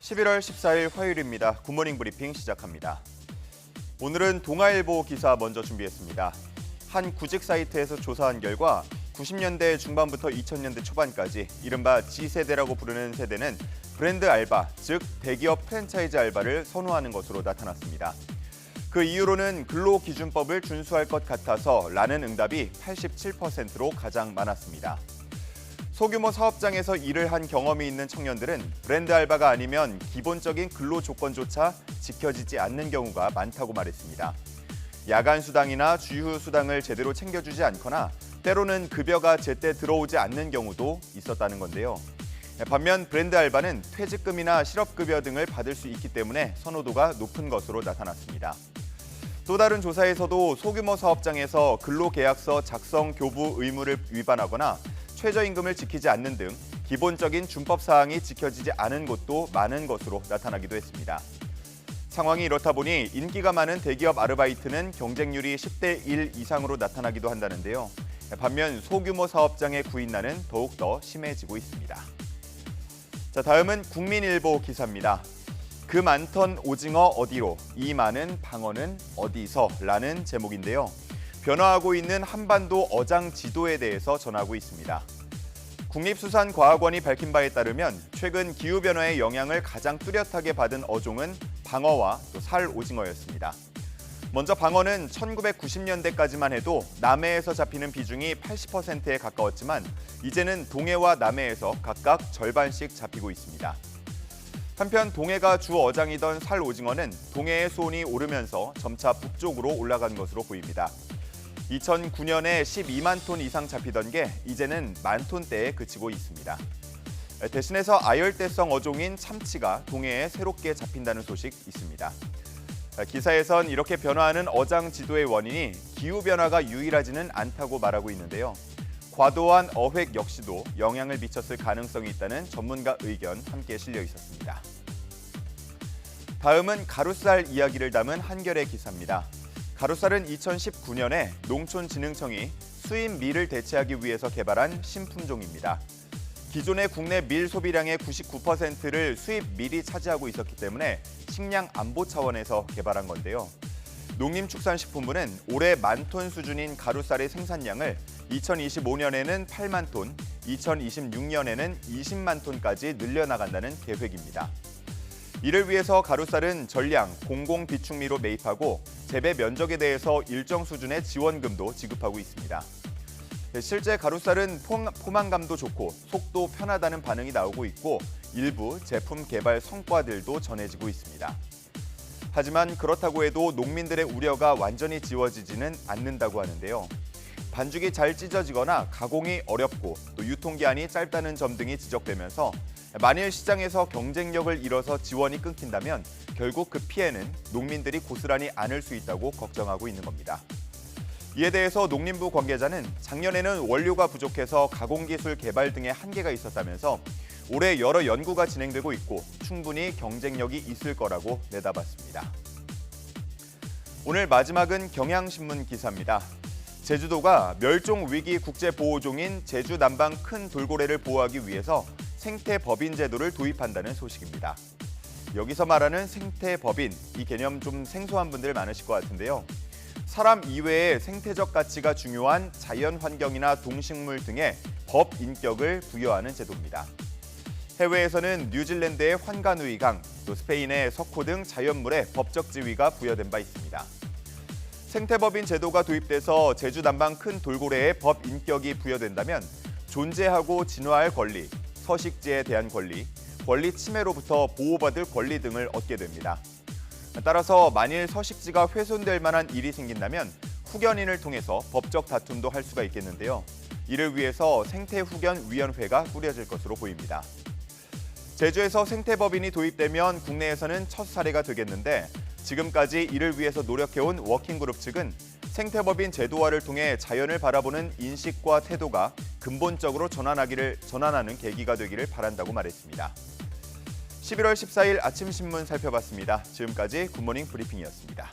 11월 14일 화요일입니다. 굿모닝 브리핑 시작합니다. 오늘은 동아일보 기사 먼저 준비했습니다. 한 구직 사이트에서 조사한 결과 90년대 중반부터 2000년대 초반까지 이른바 G세대라고 부르는 세대는 브랜드 알바, 즉 대기업 프랜차이즈 알바를 선호하는 것으로 나타났습니다. 그 이유로는 근로기준법을 준수할 것 같아서 라는 응답이 87%로 가장 많았습니다. 소규모 사업장에서 일을 한 경험이 있는 청년들은 브랜드 알바가 아니면 기본적인 근로 조건조차 지켜지지 않는 경우가 많다고 말했습니다. 야간 수당이나 주휴 수당을 제대로 챙겨주지 않거나 때로는 급여가 제때 들어오지 않는 경우도 있었다는 건데요. 반면 브랜드 알바는 퇴직금이나 실업급여 등을 받을 수 있기 때문에 선호도가 높은 것으로 나타났습니다. 또 다른 조사에서도 소규모 사업장에서 근로계약서 작성 교부 의무를 위반하거나 최저임금을 지키지 않는 등 기본적인 준법 사항이 지켜지지 않은 곳도 많은 것으로 나타나기도 했습니다. 상황이 이렇다 보니 인기가 많은 대기업 아르바이트는 경쟁률이 10대 1 이상으로 나타나기도 한다는데요. 반면 소규모 사업장의 구인난은 더욱더 심해지고 있습니다. 자, 다음은 국민일보 기사입니다. 그 많던 오징어 어디로, 이 많은 방어는 어디서? 라는 제목인데요. 변화하고 있는 한반도 어장 지도에 대해서 전하고 있습니다. 국립수산과학원이 밝힌 바에 따르면 최근 기후변화의 영향을 가장 뚜렷하게 받은 어종은 방어와 또 살 오징어였습니다. 먼저 방어는 1990년대까지만 해도 남해에서 잡히는 비중이 80%에 가까웠지만 이제는 동해와 남해에서 각각 절반씩 잡히고 있습니다. 한편 동해가 주 어장이던 살 오징어는 동해의 수온이 오르면서 점차 북쪽으로 올라간 것으로 보입니다. 2009년에 12만 톤 이상 잡히던 게 이제는 10,000톤대에 그치고 있습니다. 대신해서 아열대성 어종인 참치가 동해에 새롭게 잡힌다는 소식 있습니다. 기사에선 이렇게 변화하는 어장 지도의 원인이 기후변화가 유일하지는 않다고 말하고 있는데요. 과도한 어획 역시도 영향을 미쳤을 가능성이 있다는 전문가 의견 함께 실려 있었습니다. 다음은 가루쌀 이야기를 담은 한겨레 기사입니다. 가루쌀은 2019년에 농촌진흥청이 수입 밀을 대체하기 위해서 개발한 신품종입니다. 기존의 국내 밀 소비량의 99%를 수입 밀이 차지하고 있었기 때문에 식량 안보 차원에서 개발한 건데요. 농림축산식품부는 올해 10,000톤 수준인 가루쌀의 생산량을 2025년에는 8만 톤, 2026년에는 20만 톤까지 늘려나간다는 계획입니다. 이를 위해서 가루쌀은 전량 공공비축미로 매입하고 재배 면적에 대해서 일정 수준의 지원금도 지급하고 있습니다. 실제 가루쌀은 포만감도 좋고 속도 편하다는 반응이 나오고 있고 일부 제품 개발 성과들도 전해지고 있습니다. 하지만 그렇다고 해도 농민들의 우려가 완전히 지워지지는 않는다고 하는데요. 반죽이 잘 찢어지거나 가공이 어렵고 또 유통기한이 짧다는 점 등이 지적되면서 만일 시장에서 경쟁력을 잃어서 지원이 끊긴다면 결국 그 피해는 농민들이 고스란히 안을 수 있다고 걱정하고 있는 겁니다. 이에 대해서 농림부 관계자는 작년에는 원료가 부족해서 가공기술 개발 등의 한계가 있었다면서 올해 여러 연구가 진행되고 있고 충분히 경쟁력이 있을 거라고 내다봤습니다. 오늘 마지막은 경향신문 기사입니다. 제주도가 멸종위기 국제보호종인 제주 남방 큰 돌고래를 보호하기 위해서 생태법인 제도를 도입한다는 소식입니다. 여기서 말하는 생태법인, 이 개념 좀 생소한 분들 많으실 것 같은데요. 사람 이외의 생태적 가치가 중요한 자연환경이나 동식물 등의 법 인격을 부여하는 제도입니다. 해외에서는 뉴질랜드의 환가누이강, 또 스페인의 석호 등 자연물에 법적 지위가 부여된 바 있습니다. 생태법인 제도가 도입돼서 제주 남방 큰 돌고래의 법 인격이 부여된다면 존재하고 진화할 권리, 서식지에 대한 권리, 권리 침해로부터 보호받을 권리 등을 얻게 됩니다. 따라서 만일 서식지가 훼손될 만한 일이 생긴다면 후견인을 통해서 법적 다툼도 할 수가 있겠는데요. 이를 위해서 생태후견위원회가 꾸려질 것으로 보입니다. 제주에서 생태법인이 도입되면 국내에서는 첫 사례가 되겠는데 지금까지 이를 위해서 노력해온 워킹그룹 측은 생태법인 제도화를 통해 자연을 바라보는 인식과 태도가 근본적으로 전환하는 계기가 되기를 바란다고 말했습니다. 11월 14일 아침 신문 살펴봤습니다. 지금까지 굿모닝 브리핑이었습니다.